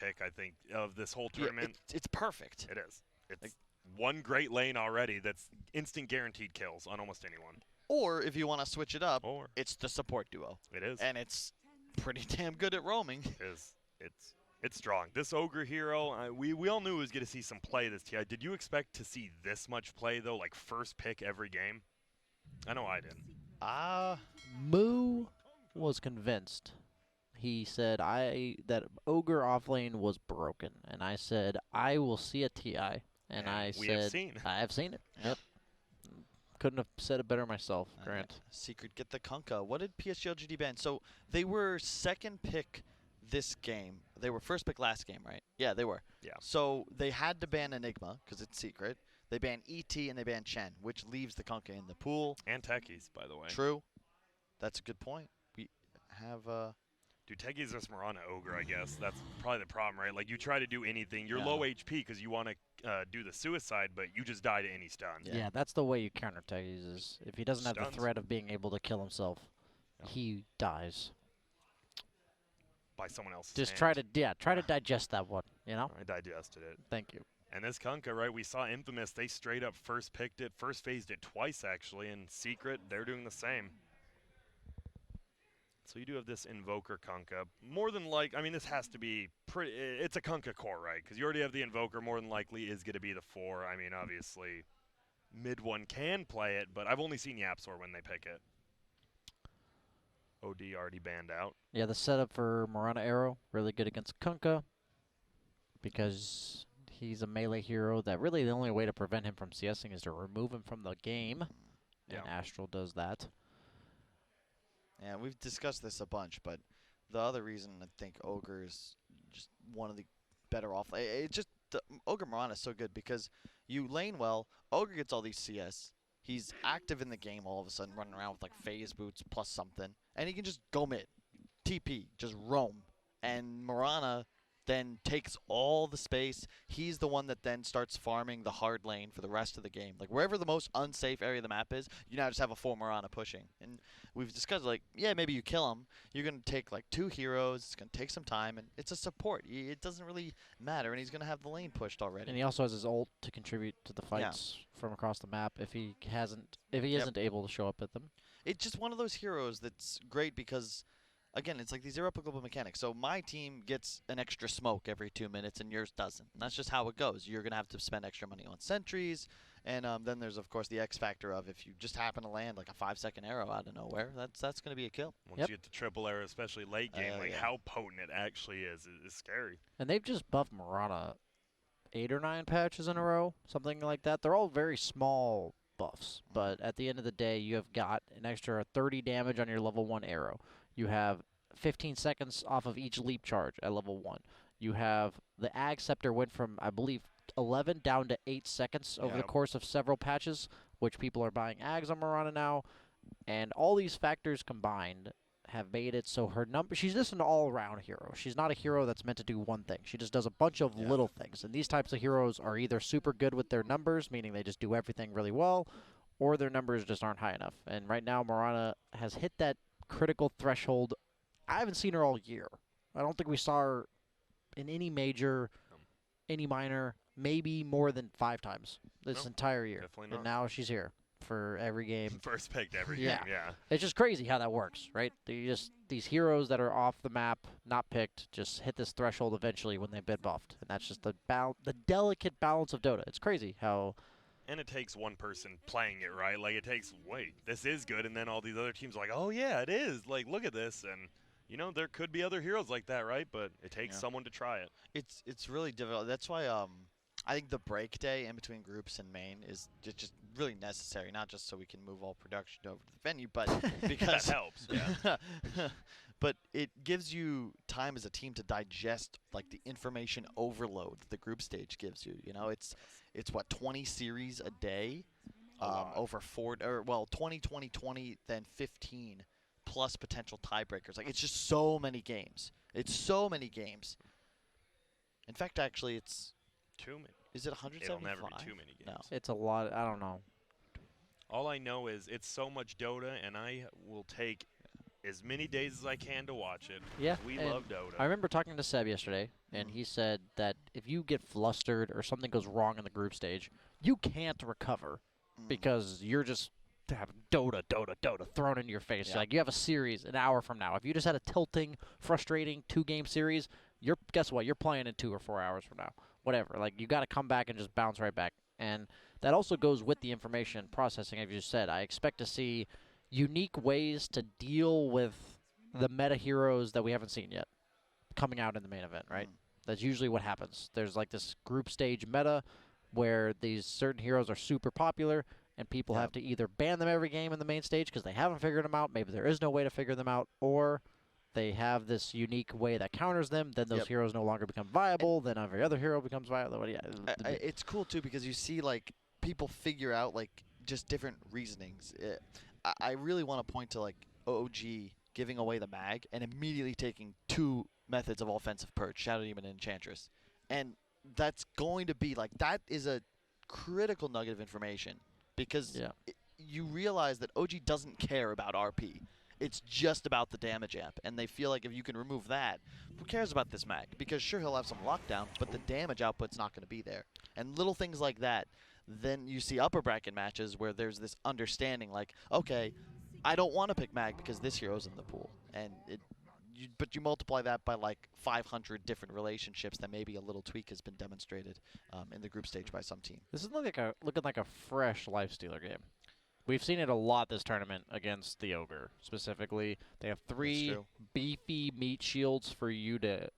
pick, I think, of this whole tournament. Yeah, it's perfect. It is. It's Like, one great lane already that's instant guaranteed kills on almost anyone. or if you want to switch it up, Or it's the support duo. it is. And it's pretty damn good at roaming. It is. It's strong. This Ogre hero, we all knew we was going to see some play this TI. Did you expect to see this much play, though, like first pick every game? I know I didn't. Moo was convinced. He said that Ogre offlane was broken, and I said I will see a TI, and I we said have seen. I have seen it. Yep. Couldn't have said it better myself, Grant. Secret, get the Kunkka. What did PSG.LGD ban? So they were second pick this game. They were first pick last game, right? Yeah, they were. Yeah. So they had to ban Enigma because it's secret. They banned ET and they banned Chen, which leaves the Kunkka in the pool. And Techies, by the way. True. That's a good point. We have Dude, Techies versus Mirana Ogre, I guess. That's probably the problem, right? Like, you try to do anything. You're Yeah. low HP because you want to do the suicide, but you just die to any stun. Yeah, that's the way you counter Techies is if he doesn't have the Stuns. threat of being able to kill himself, he dies. By someone else's Just hand. try to digest that one, you know? I digested it. Thank you. And this Kunkka, right, we saw Infamous. They straight up first picked it, first phased it twice, actually. And Secret, they're doing the same. So you do have this Invoker Kunkka. More than I mean, this has to be pretty, it's a Kunkka core, right? Because you already have the Invoker, more than likely is going to be the 4. I mean, obviously, mid one can play it, but I've only seen Yapsor when they pick it. OD already banned out. Yeah, the setup for Mirana Arrow, really good against Kunkka because he's a melee hero that really the only way to prevent him from CSing is to remove him from the game. Yeah. And Astral does that. Yeah, we've discussed this a bunch, but the other reason I think Ogre is just one of the better off. It's just the Ogre Mirana is so good because you lane well. Ogre gets all these CS. He's active in the game all of a sudden, running around with like phase boots plus something, and he can just go mid, TP, just roam, and Mirana then takes all the space. He's the one that then starts farming the hard lane for the rest of the game. Like, wherever the most unsafe area of the map is, you now just have a full Mirana pushing. And we've discussed, like, yeah, maybe you kill him. You're going to take, like, 2 heroes. It's going to take some time, and it's a support. It doesn't really matter, and he's going to have the lane pushed already. And he also has his ult to contribute to the fights from across the map if he isn't able to show up at them. It's just one of those heroes that's great because, again, it's like these irreplicable mechanics. So my team gets an extra smoke every 2 minutes and yours doesn't. And that's just how it goes. You're going to have to spend extra money on sentries. And then there's, of course, the X factor of if you just happen to land like a 5-second arrow out of nowhere, that's going to be a kill. Once you get to triple arrow, especially late game, how potent it actually is scary. And they've just buffed Mirana 8 or 9 patches in a row, something like that. They're all very small buffs, but at the end of the day, you have got an extra 30 damage on your level 1 arrow. You have 15 seconds off of each leap charge at level 1. You have the INTERCEPTOR went from, I believe, 11 down to 8 seconds over the course of several patches, which people are buying Ags on Mirana now. And all these factors combined have made it so her number, she's just an all-around hero. She's not a hero that's meant to do one thing. She just does a bunch of little things. And these types of heroes are either super good with their numbers, meaning they just do everything really well, or their numbers just aren't high enough. And right now, Mirana has hit that critical threshold. I haven't seen her all year. I don't think we saw her in any major, any minor, maybe more than 5 times this entire year. Definitely not. And now she's here for every game. First picked every game, yeah. It's just crazy how that works, right? These heroes that are off the map, not picked, just hit this threshold eventually when they've been buffed. And that's just the delicate balance of Dota. It's crazy how... And it takes one person playing it, right? Like, it takes, wait, this is good, and then all these other teams are like, oh, yeah, it is. Like, look at this. And, you know, there could be other heroes like that, right? But it takes someone to try it. It's really difficult. That's why I think the break day in between groups and main is just really necessary, not just so we can move all production over to the venue, but because... that helps, yeah. But it gives you time as a team to digest like the information overload the group stage gives you. You know, it's what, 20 series a day, over 20, 20, 20, then 15 plus potential tiebreakers. Like, it's just so many games. It's so many games. In fact, actually, it's too many. Is it 175? It'll never be too many games. No. It's a lot. I don't know. All I know is it's so much Dota, and I will take as many days as I can to watch it. Yeah, We and love Dota. I remember talking to Seb yesterday, and he said that if you get flustered or something goes wrong in the group stage, you can't recover because you're just having Dota, Dota, Dota thrown into your face. Yeah. Like, you have a series an hour from now. If you just had a tilting, frustrating 2-game series, guess what? You're playing in 2 or 4 hours from now. Whatever. Like, you got to come back and just bounce right back. And that also goes with the information processing, as you said. I expect to see unique ways to deal with the meta heroes that we haven't seen yet coming out in the main event, right? That's usually what happens. There's like this group stage meta where these certain heroes are super popular, and people have to either ban them every game in the main stage because they haven't figured them out, maybe there is no way to figure them out, or they have this unique way that counters them, then those heroes no longer become viable, then every other hero becomes viable. It's cool, too, because you see, like, people figure out, like, just different reasonings. I really want to point to, like, OG giving away the mag and immediately taking 2 methods of offensive purge, Shadow Demon and Enchantress. And that's going to be, like, that is a critical nugget of information because you realize that OG doesn't care about RP. It's just about the damage amp, and they feel like if you can remove that, who cares about this mag? Because sure, he'll have some lockdown, but the damage output's not going to be there. And little things like that, then you see upper bracket matches where there's this understanding like, okay, I don't want to pick mag because this hero's in the pool. And but you multiply that by like 500 different relationships that maybe a little tweak has been demonstrated in the group stage by some team. This is looking like a fresh Lifestealer game. We've seen it a lot this tournament against the Ogre, specifically. They have 3 beefy meat shields for you to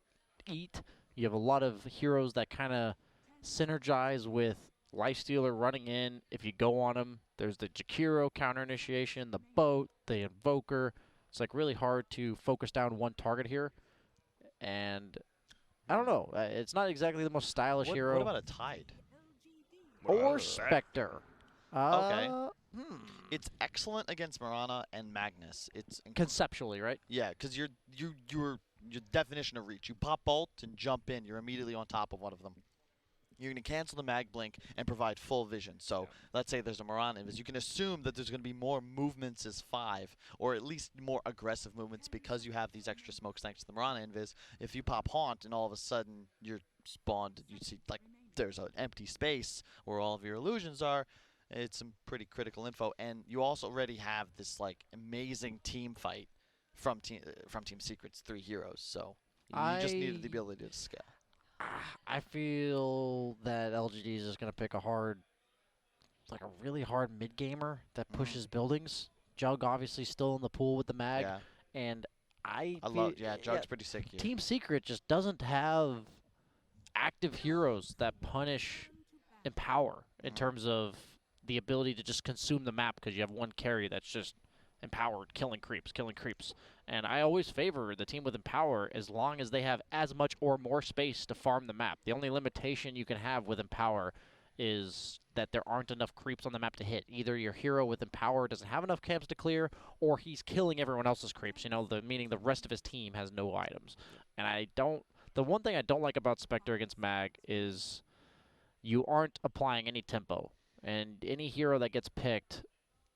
eat. You have a lot of heroes that kind of synergize with Lifestealer running in. If you go on them, there's the Jakiro counter initiation, the boat, the Invoker. It's like really hard to focus down one target here. And I don't know. It's not exactly the most stylish hero. What about a Tide? Or Spectre. Okay. It's excellent against Mirana and Magnus. It's conceptually, right? Yeah, because your definition of reach. You pop bolt and jump in. You're immediately on top of one of them. You're going to cancel the mag blink and provide full vision. So let's say there's a Mirana invis. You can assume that there's going to be more movements as 5, or at least more aggressive movements because you have these extra smokes thanks to the Mirana invis. If you pop Haunt and all of a sudden you're spawned, you see like there's an empty space where all of your illusions are. It's some pretty critical info, and you also already have this like amazing team fight from Team Secret's 3 heroes. So you just needed the ability to scale. I feel that LGD is just gonna pick a really hard mid gamer that pushes buildings. Jug obviously still in the pool with the mag, and Jug's pretty sick here. Team Secret just doesn't have active heroes that punish Empower in terms of the ability to just consume the map because you have one carry that's just empowered, killing creeps. And I always favor the team with Empower as long as they have as much or more space to farm the map. The only limitation you can have with Empower is that there aren't enough creeps on the map to hit. Either your hero with Empower doesn't have enough camps to clear, or he's killing everyone else's creeps, meaning the rest of his team has no items. And the one thing I don't like about Spectre against Mag is you aren't applying any tempo. And any hero that gets picked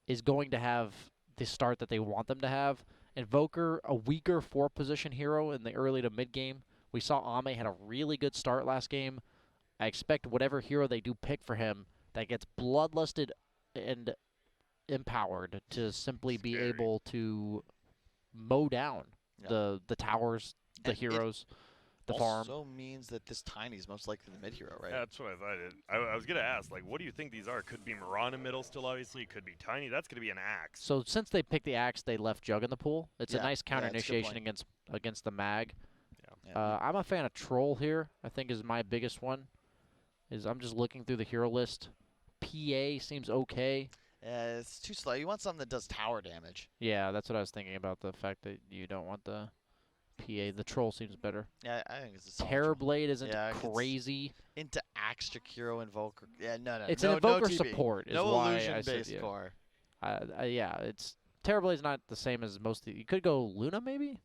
is going to have the start that they want them to have. Invoker, a weaker 4-position hero in the early to mid game. We saw Ame had a really good start last game. I expect whatever hero they do pick for him that gets bloodlusted and empowered to simply be able to mow down the towers, the heroes. The farm also means that this Tiny is most likely the mid hero, right? Yeah, that's what I thought. I was going to ask, like, what do you think these are? Could be Mirana middle still, obviously. It could be Tiny. That's going to be an Axe. So since they picked the Axe, they left Jug in the pool. It's a nice counter initiation against the Mag. I'm a fan of Troll here. I think is my biggest one. I'm just looking through the hero list. PA seems okay. It's too slow. You want something that does tower damage. Yeah, that's what I was thinking about, the fact that you don't want the PA. The Troll seems better. Yeah, I think it's a Terrorblade isn't crazy. Into Axe, Jakiro, Invoker. Yeah, no. It's an Invoker support. No why illusion-based core. It's Terrorblade's not the same as most. You could go Luna maybe.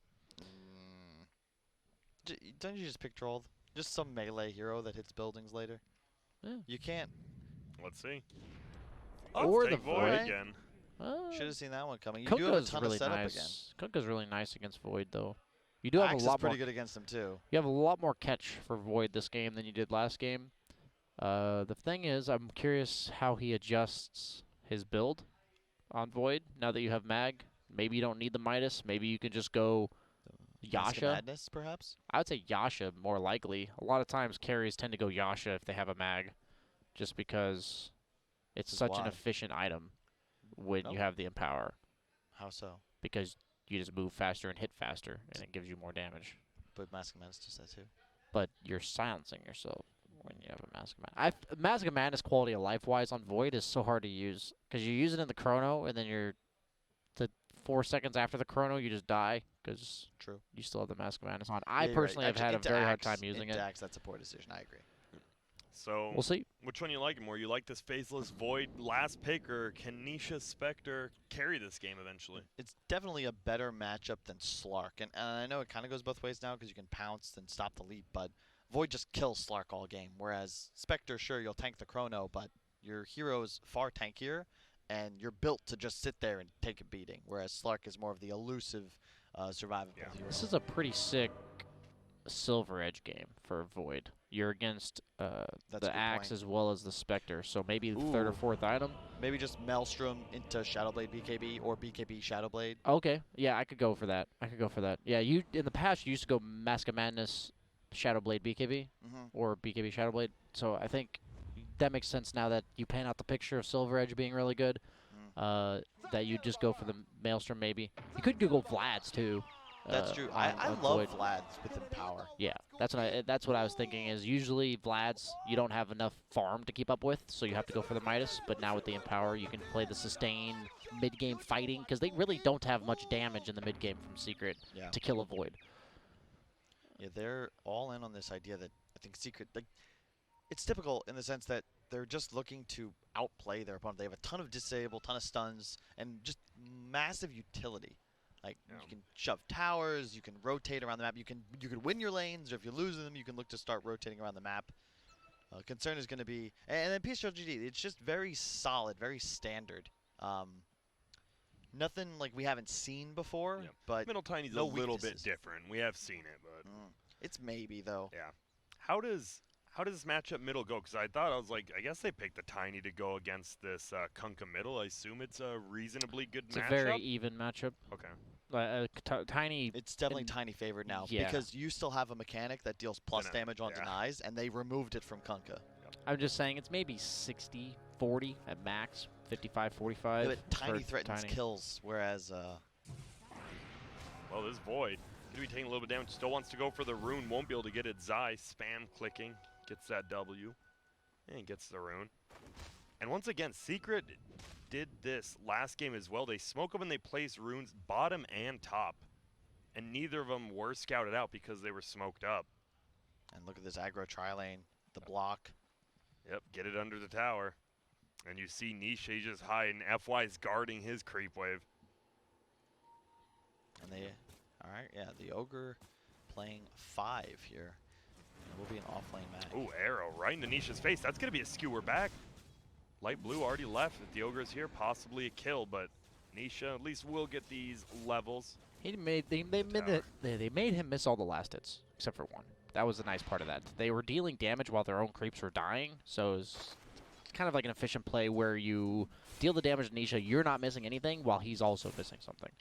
Don't you just pick Troll? Just some melee hero that hits buildings later. Yeah. You can't. Let's see. Or Let's the take Void again. Should have seen that one coming. You do have a Kunkka's ton really of setup nice. again. Kunkka's really nice against Void, though. You do have Axe a lot is pretty more. good against him too. You have a lot more catch for Void this game than you did last game. The thing is, I'm curious how he adjusts his build on Void now that you have Mag. Maybe you don't need the Midas. Maybe you can just go Mask of Yasha. Madness, perhaps. I would say Yasha more likely. A lot of times carries tend to go Yasha if they have a Mag, just because it's such an Why? efficient item when you have the Empower. How so? Because you just move faster and hit faster, and it gives you more damage. But Mask of Madness does that too. But you're silencing yourself when you have a Mask of Madness. Mask of Madness quality of life-wise on Void is so hard to use, because you use it in the chrono, and then the 4 seconds after the chrono, you just die, because you still have the Mask of Madness on. I personally have had a very hard time using it. Axe, that's a poor decision. I agree. So we'll see. Which one you like more? You like this Phaseless Void last pick, or can Nisha Spectre carry this game eventually? It's definitely a better matchup than Slark. And I know it kind of goes both ways now because you can pounce and stop the leap, but Void just kills Slark all game. Whereas Spectre, sure, you'll tank the chrono, but your hero is far tankier, and you're built to just sit there and take a beating. Whereas Slark is more of the elusive, survivable hero. This is a pretty sick Silver Edge game for Void. You're against the Axe as well as the Spectre, so maybe the third or fourth item. Maybe just Maelstrom into Shadowblade BKB or BKB Shadowblade. Okay, yeah, I could go for that. Yeah, you in the past you used to go Mask of Madness, Shadowblade BKB, or BKB Shadowblade. So I think that makes sense now that you pan out the picture of Silver Edge being really good. That you just go for the Maelstrom maybe. You could go Vlad's too. That's true. I love Vlad's with Empower. Yeah, that's what I was thinking. Is usually Vlad's you don't have enough farm to keep up with, so you have to go for the Midas. But now with the Empower, you can play the sustain mid game fighting because they really don't have much damage in the mid game from Secret to kill a Void. Yeah, they're all in on this idea that I think Secret, like, it's typical in the sense that they're just looking to outplay their opponent. They have a ton of disable, ton of stuns, and just massive utility. Like, you can shove towers, you can rotate around the map, you can win your lanes, or if you lose them, you can look to start rotating around the map. Concern is going to be, and then PSG.LGD, it's just very solid, very standard. Nothing like we haven't seen before, but Middle Tiny's a little bit different. We have seen it, but it's maybe though. Yeah. How does this matchup middle go? Because I was like, I guess they picked the Tiny to go against this Kunkka middle. I assume it's a reasonably good matchup. It's a very even matchup. Okay. Tiny. It's definitely Tiny favored now because you still have a mechanic that deals plus damage on denies, and they removed it from Kunkka. I'm just saying it's maybe 60-40 at max, 55-45. Yeah, but Tiny threatens kills, whereas well, this Void gonna be taking a little bit of damage. Still wants to go for the rune. Won't be able to get it. Zai spam clicking, gets that W, and gets the rune. And once again, Secret did this last game as well. They smoke up and they place runes bottom and top, and neither of them were scouted out because they were smoked up. And look at this aggro tri-lane, the block. Yep, get it under the tower. And you see Nisha, he's just hiding. FY is guarding his creep wave. And they, all right, yeah, the Ogre playing 5 here. It will be an off-lane match. Ooh, arrow right into Nisha's face. That's going to be a skewer back. Light blue already left. If the Ogre's here, possibly a kill, but Nisha at least will get these levels. They made him miss all the last hits, except for one. That was the nice part of that. They were dealing damage while their own creeps were dying, so it was kind of like an efficient play where you deal the damage to Nisha, you're not missing anything, while he's also missing something.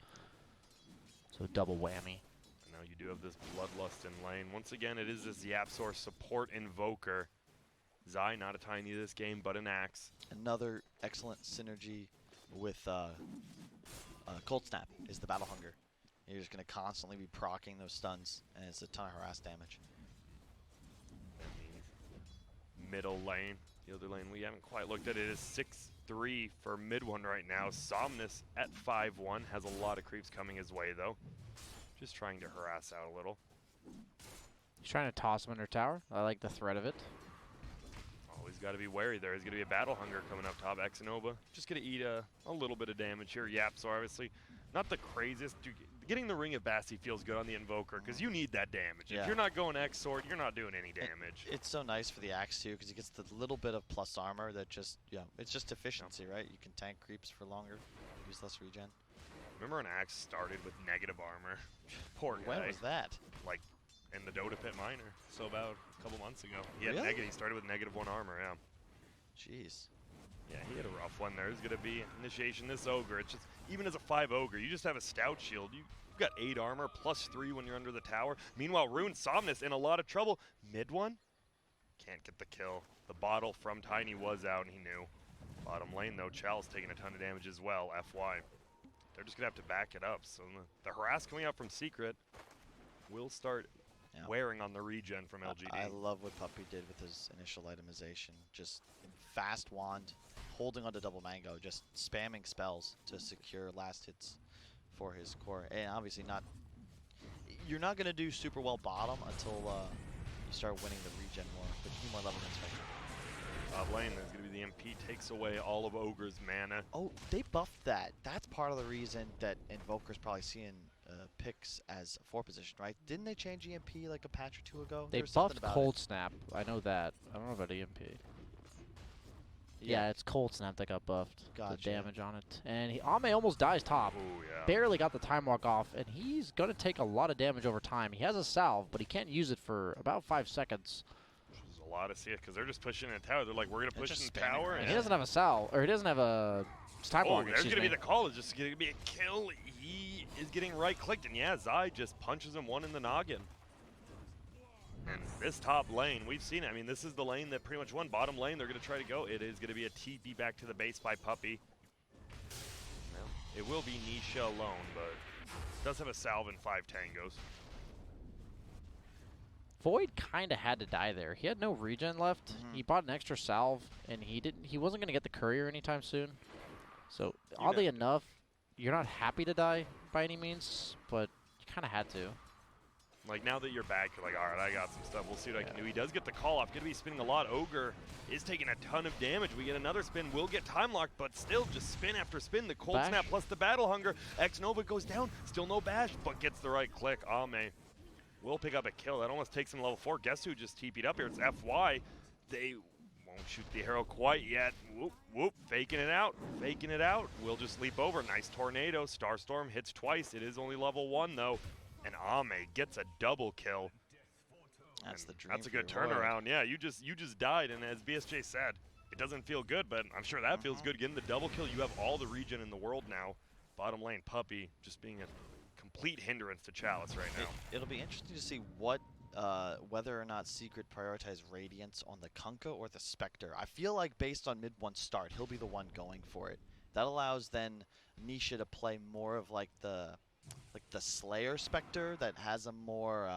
So double whammy. And now you do have this Bloodlust in lane. Once again, it is this Yapzor support invoker. Zai, not a Tiny this game, but an Axe. Another excellent synergy with Cold Snap is the Battle Hunger. You're just going to constantly be proccing those stuns, and it's a ton of harass damage. Middle lane. The other lane we haven't quite looked at it is 6-3 for mid one right now. Somnus at 5-1 has a lot of creeps coming his way though. Just trying to harass out a little. He's trying to toss him under tower. I like the threat of it. Always got to be wary. There is going to be a Battle Hunger coming up top. Exanova just going to eat a little bit of damage here. Yapzor obviously not the craziest. Getting the Ring of Bassi feels good on the Invoker because you need that damage. Yeah. If you're not going X Sword, you're not doing any damage. It's so nice for the Axe too because he gets the little bit of plus armor that just, it's just efficiency, right? You can tank creeps for longer. use less regen. Remember when Axe started with negative armor? Poor guy. When was that? Like, in the Dota Pit Minor. So about a couple months ago. He had Really? he started with -1 armor, yeah. Jeez. Yeah, he had a rough one. There's going to be initiation. This Ogre, it's just, even as a 5 Ogre, you just have a stout shield. You've got 8 armor, +3 when you're under the tower. Meanwhile, Rune Somnus in a lot of trouble. Mid one? Can't get the kill. The bottle from Tiny was out, and he knew. Bottom lane, though, Chal's taking a ton of damage as well, FY. They're just going to have to back it up. So the harass coming out from Secret will start wearing on the regen from LGD. I love what Puppy did with his initial itemization. Just fast wand, holding onto double mango, just spamming spells to secure last hits for his core. And obviously you're not going to do super well bottom until you start winning the regen more, but you need more level than Spectre. Top lane, there's going to be the MP, takes away all of Ogre's mana. Oh, they buffed that. That's part of the reason that Invoker's probably seeing picks as a 4 position, right? Didn't they change EMP like a patch or 2 ago? They buffed Cold Snap. I know that. I don't know about EMP. Yeah, it's Cold Snap that got buffed. Gotcha. The damage on it. And Ame almost dies top. Ooh, yeah. Barely got the time walk off, and he's going to take a lot of damage over time. He has a salve, but he can't use it for about 5 seconds. Which is a lot to see it, because they're just pushing in the tower. They're like, we're going to push in the tower. And he doesn't have a salve, or he doesn't have a time walk, there's going to be the call. It's just going to be a kill. He is getting right-clicked, and yeah, Zai just punches him one in the noggin. And this top lane, we've seen it. I mean, this is the lane that pretty much won. Bottom lane, they're going to try to go. It is going to be a TP back to the base by Puppy. Well, it will be Nisha alone, but does have a salve and 5 tangos. Void kind of had to die there. He had no regen left. He bought an extra salve, and he wasn't going to get the courier anytime soon. So, oddly enough, you're not happy to die by any means, but you kind of had to. Like, now that you're back, you're like, all right, I got some stuff. We'll see what I can do. He does get the call off. Going to be spinning a lot. Ogre is taking a ton of damage. We get another spin. We'll get time locked, but still just spin after spin. The cold snap plus the battle hunger. X-Nova goes down. Still no bash, but gets the right click. Ame will pick up a kill. That almost takes him level 4. Guess who just TP'd up here? It's FY. They won't shoot the arrow quite yet. Whoop, whoop. Faking it out. Faking it out. We'll just leap over. Nice tornado. Starstorm hits twice. It is only level 1, though. And Ame gets a double kill. That's the dream. That's a good turnaround. Yeah, you just died, and as BSJ said, it doesn't feel good, but I'm sure that feels good. Getting the double kill, you have all the regen in the world now. Bottom lane, Puppy just being a complete hindrance to Chalice right now. It'll be interesting to see what whether or not Secret prioritize Radiance on the Kunkka or the Spectre. I feel like based on mid-1 start, he'll be the one going for it. That allows then Nisha to play more of like the Slayer Spectre that has a more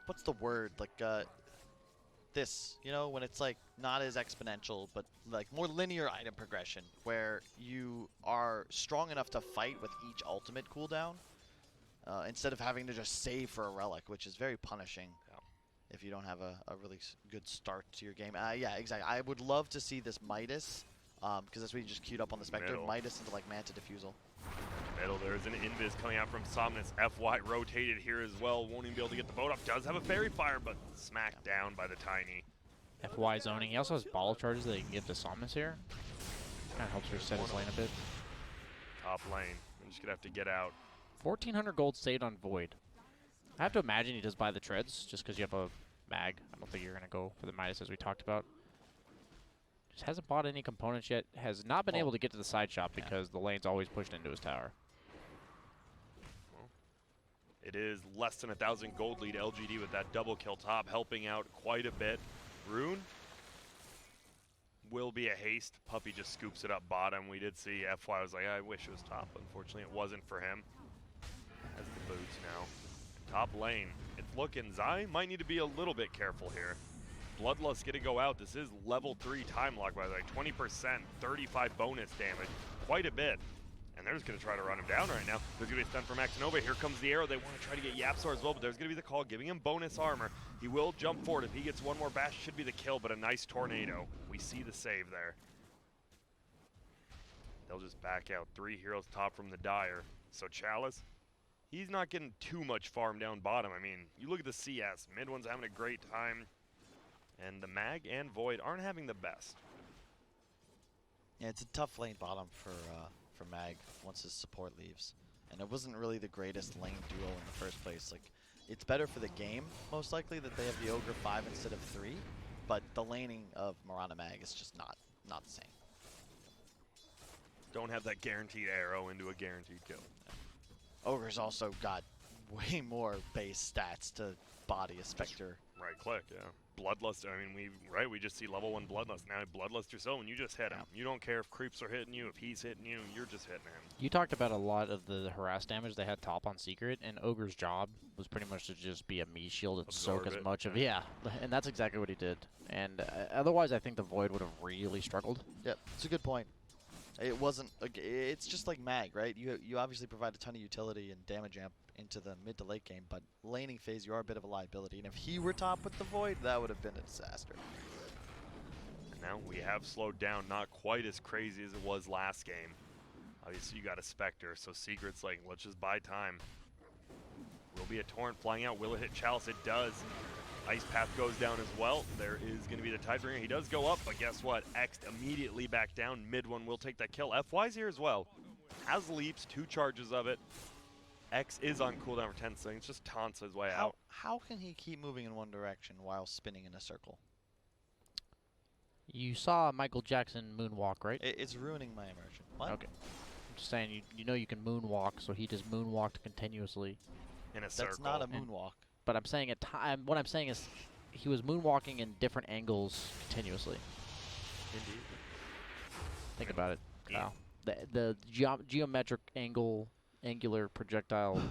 what's the word, like this, you know, when it's like not as exponential but like more linear item progression where you are strong enough to fight with each ultimate cooldown instead of having to just save for a relic, which is very punishing if you don't have a really good start to your game. Yeah, exactly. I would love to see this Midas because that's what you just queued up on the Spectre. Midas into like Manta Diffusal. Middle, there's an invis coming out from Somnus. FY rotated here as well. Won't even be able to get the boat up. Does have a fairy fire, but smacked down by the Tiny. FY zoning. He also has bottle charges that he can get to Somnus here. Kind of helps reset his lane a bit. Top lane. I'm just going to have to get out. 1,400 gold saved on Void. I have to imagine he does buy the treads just because you have a mag. I don't think you're going to go for the Midas as we talked about. Just hasn't bought any components yet. Has not been able to get to the side shop because the lane's always pushed into his tower. It is less than 1,000 gold lead. LGD with that double kill top, helping out quite a bit. Rune will be a haste. Puppy just scoops it up bottom. We did see FY was like, I wish it was top. Unfortunately, it wasn't for him. Has the boots now. Top lane. It's looking. Zai might need to be a little bit careful here. Bloodlust going to go out. This is level 3 time lock, by the way. 20%, 35 bonus damage. Quite a bit. And they're just going to try to run him down right now. There's going to be a stun from Nova. Here comes the arrow. They want to try to get Yapsor as well, but there's going to be the call, giving him bonus armor. He will jump forward. If he gets one more bash, should be the kill, but a nice tornado. We see the save there. They'll just back out. 3 heroes top from the Dire. So Chalice, he's not getting too much farm down bottom. I mean, you look at the CS. Mid one's having a great time. And the Mag and Void aren't having the best. Yeah, it's a tough lane bottom for Mag once his support leaves. And it wasn't really the greatest lane duo in the first place. Like, it's better for the game, most likely, that they have the Ogre 5 instead of 3. But the laning of Mirana Mag is just not the same. Don't have that guaranteed arrow into a guaranteed kill. Ogre's also got way more base stats to body a Spectre. Right click, yeah. Bloodlust, I mean, we just see level 1 Bloodlust. Now Bloodlust yourself, and you just hit him. You don't care if creeps are hitting you, if he's hitting you, you're just hitting him. You talked about a lot of the harass damage they had top on Secret, and Ogre's job was pretty much to just be a me shield and Absorb soak as it, much of and that's exactly what he did. And otherwise, I think the Void would have really struggled. Yep, it's a good point. It wasn't, like, it's just like Mag, right? You obviously provide a ton of utility and damage amp into the mid to late game, but laning phase, you are a bit of a liability. And if he were top with the Void, that would have been a disaster. And now we have slowed down, not quite as crazy as it was last game. Obviously, you got a Spectre, so Secret's like, let's just buy time. Will be a Torrent flying out. Will it hit Chalice? It does. Ice Path goes down as well. There is going to be the Tidebringer. He does go up, but guess what? X immediately back down. Mid one will take that kill. FY's here as well. Has leaps, 2 charges of it. X is on cooldown for 10 seconds. Just taunts his way out. How can he keep moving in one direction while spinning in a circle? You saw Michael Jackson moonwalk, right? It's ruining my immersion. What? Okay. I'm just saying, you know you can moonwalk, so he just moonwalked continuously. In a circle. That's not a moonwalk. But I'm saying at time, what I'm saying is, he was moonwalking in different angles continuously. Indeed. Think about it. Yeah. The geometric angular projectile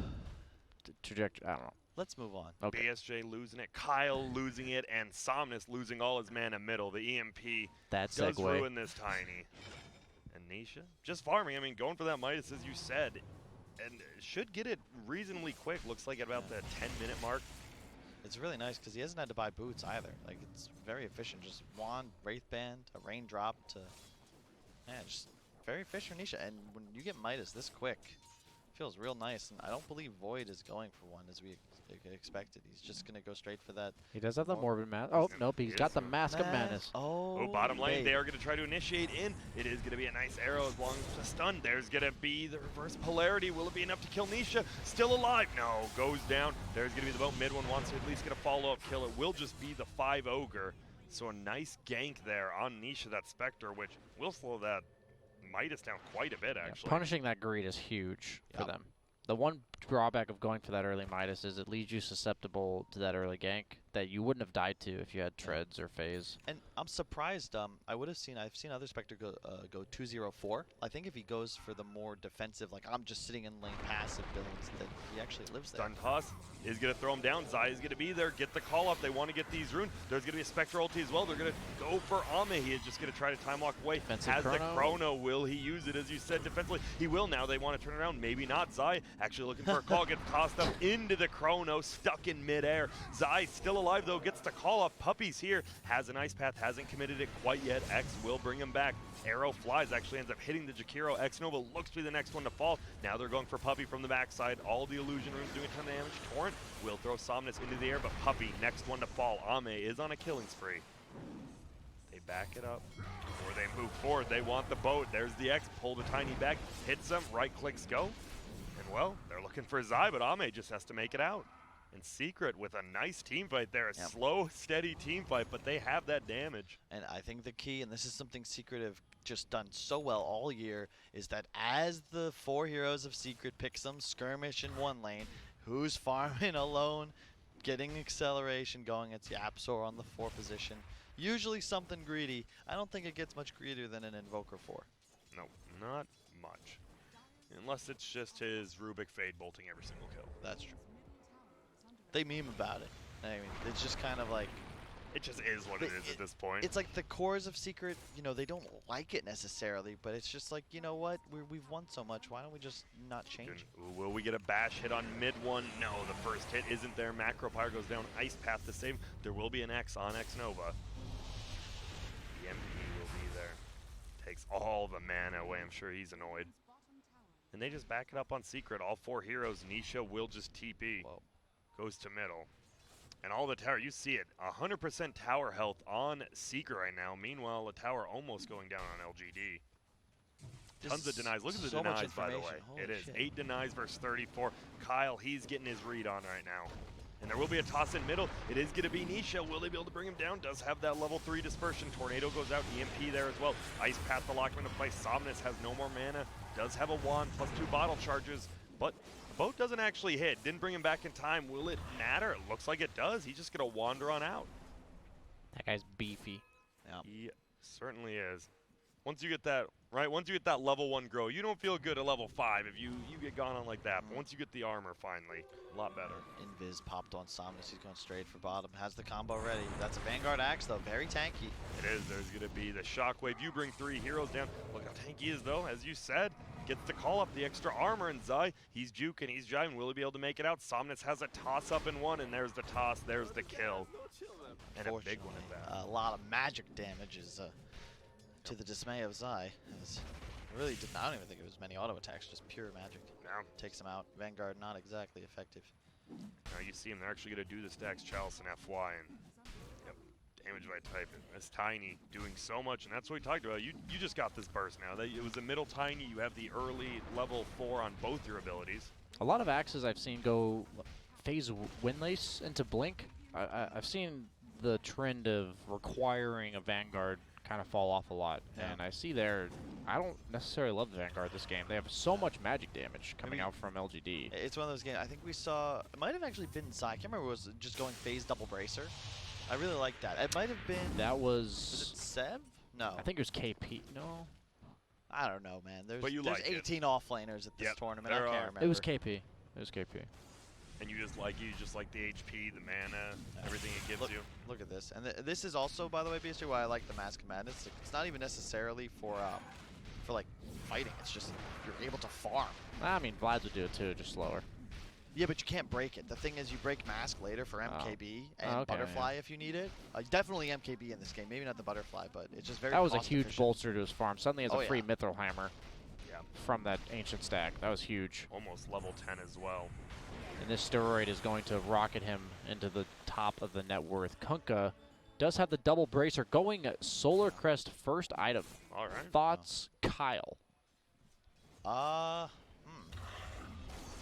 trajectory. I don't know. Let's move on. Okay. BSJ losing it, Kyle losing it, and Somnus losing all his mana middle. The EMP That does segue. ruin this Tiny. And Nisha, just farming. I mean, going for that Midas, as you said, and should get it reasonably quick. Looks like at about the 10-minute mark. It's really nice because he hasn't had to buy boots either. Like, it's very efficient. Just wand, Wraithband, a raindrop to... Yeah, just very efficient Nisha. And when you get Midas this quick, it feels real nice. And I don't believe Void is going for one as we expected. He's just going to go straight for that. He does have the Morbid Mask. Oh, nope, he's got the Mask of Madness. Oh, Bottom lane, they are going to try to initiate in. It is going to be a nice arrow as long as it's stunned. There's going to be the reverse polarity. Will it be enough to kill Nisha? Still alive. No, goes down. There's going to be the boat. Mid one wants to at least get a follow-up kill. It will just be the 5 Ogre. So a nice gank there on Nisha, that Spectre, which will slow that Midas down quite a bit, actually. Punishing that greed is huge for them. The one drawback of going for that early Midas is it leaves you susceptible to that early gank that you wouldn't have died to if you had Treads or Phase. And I'm surprised. I've seen other Spectre go 2-0-4. I think if he goes for the more defensive, like I'm just sitting in lane passive builds, that he actually lives there. Stun toss is going to throw him down. Zai is going to be there. Get the call up. They want to get these runes. There's going to be a Spectre ulti as well. They're going to go for Ame. He is just going to try to time walk away. Defensive Has chrono. the chrono. Will he use it, as you said, defensively? He will now. They want to turn around. Maybe not. Zai actually looking for a call. Gets tossed up into the chrono. Stuck in midair. Zai still alive, though. Gets the call up. Puppy's here. Has an ice path. Hasn't committed it quite yet. X will bring him back. Arrow flies. Actually ends up hitting the Jakiro. X Nova looks to be the next one to fall. Now they're going for Puppy from the backside. All the illusion runes doing a ton of damage. Torrent will throw Somnus into the air, but Puppy, next one to fall. Ame is on a killing spree. They back it up. Or they move forward. They want the boat. There's the X. Pull the Tiny back. Hits them. Right clicks go. And well, they're looking for Zai, but Ame just has to make it out. And Secret with a nice team fight there. A slow, steady team fight, but they have that damage. And I think the key, and this is something Secret have just done so well all year, is that as the 4 heroes of Secret pick some skirmish in one lane, who's farming alone, getting acceleration going, it's Yapsor on the 4 position. Usually something greedy. I don't think it gets much greedier than an Invoker 4. No, not much. Unless it's just his Rubik Fade bolting every single kill. That's true. They meme about it. I mean, it's just kind of like... It just is what it is at this point. It's like the cores of Secret, you know, they don't like it necessarily, but it's just like, you know what? We've won so much. Why don't we just not change it? Ooh, will we get a bash hit on mid one? No, the first hit isn't there. Macro Pyre goes down. Ice Path to save. There will be an X on X Nova. The MP will be there. Takes all the mana away. I'm sure he's annoyed. And they just back it up on Secret. All 4 heroes. Nisha will just TP. Whoa. Goes to middle. And all the tower, you see it, 100% tower health on Secret right now. Meanwhile, the tower almost going down on LGD. Tons of denies. Look at the so much denies, by the way. information. Holy It is shit. 8 denies versus 34. Kyle, he's getting his read on right now. And there will be a toss in middle. It is going to be Nisha. Will they be able to bring him down? Does have that level 3 dispersion. Tornado goes out. EMP there as well. Ice Path to lock him into place. Somnus has no more mana. Does have a wand plus 2 bottle charges. But the boat doesn't actually hit. Didn't bring him back in time. Will it matter? It looks like it does. He's just going to wander on out. That guy's beefy. Yeah. He certainly is. Once you get that, right, once you get that level 1 grow, you don't feel good at level 5 if you get gone on like that. But once you get the armor finally, a lot better. Invis popped on Somnus. He's going straight for bottom. Has the combo ready. That's a Vanguard Axe, though. Very tanky. It is. There's going to be the shockwave. You bring 3 heroes down. Look how tanky he is, though. As you said, gets to call up the extra armor. And Zai, he's juking, he's jiving. Will he be able to make it out? Somnus has a toss up in 1, and there's the toss. There's the kill. And a big one at that. A lot of magic damage is to the dismay of Zai. Really didn't. I don't even think it was many auto attacks. Just pure magic. Now, Takes him out. Vanguard not exactly effective. now you see him. They're actually going to do the stacks Chalice and FY. And yep, damage by type. That's Tiny doing so much. And that's what we talked about. You just got this burst now. It was a middle Tiny. You have the early level 4 on both your abilities. A lot of axes I've seen go phase Windlace into Blink. I've seen the trend of requiring a Vanguard kind of fall off a lot. Yeah. And I see there, I don't necessarily love the Vanguard this game. They have so much magic damage coming out from LGD. It's one of those games. I think we saw. It might have actually been Zai. I can't remember. Was it just going phase double bracer? I really like that. It might have been. That Was was, it Seb? No. I think it was KP. No, I don't know, man. There's But you there's like it. 18 offlaners at this Yep, tournament. there I can't are. remember. it was KP. It was KP. And you just like the HP, the mana, everything it gives Look, you. look at this. And this is also, by the way, BSJ, why I like the Mask of Madness. It's not even necessarily for like fighting. It's just you're able to farm. I mean, Vlad's would do it too, just slower. Yeah, but you can't break it. The thing is, you break Mask later for MKB and Oh, okay, Butterfly if you need it. Definitely MKB in this game. Maybe not the Butterfly, but it's just very That was a cost huge efficient. bolster to his farm. Suddenly he has Oh, a free yeah. Mithril Hammer Yeah, from that ancient stack. That was huge. almost level 10 as well. And this steroid is going to rocket him into the top of the net worth. Kunkka does have the double bracer going Solar Crest first item. All right. Thoughts, Kyle?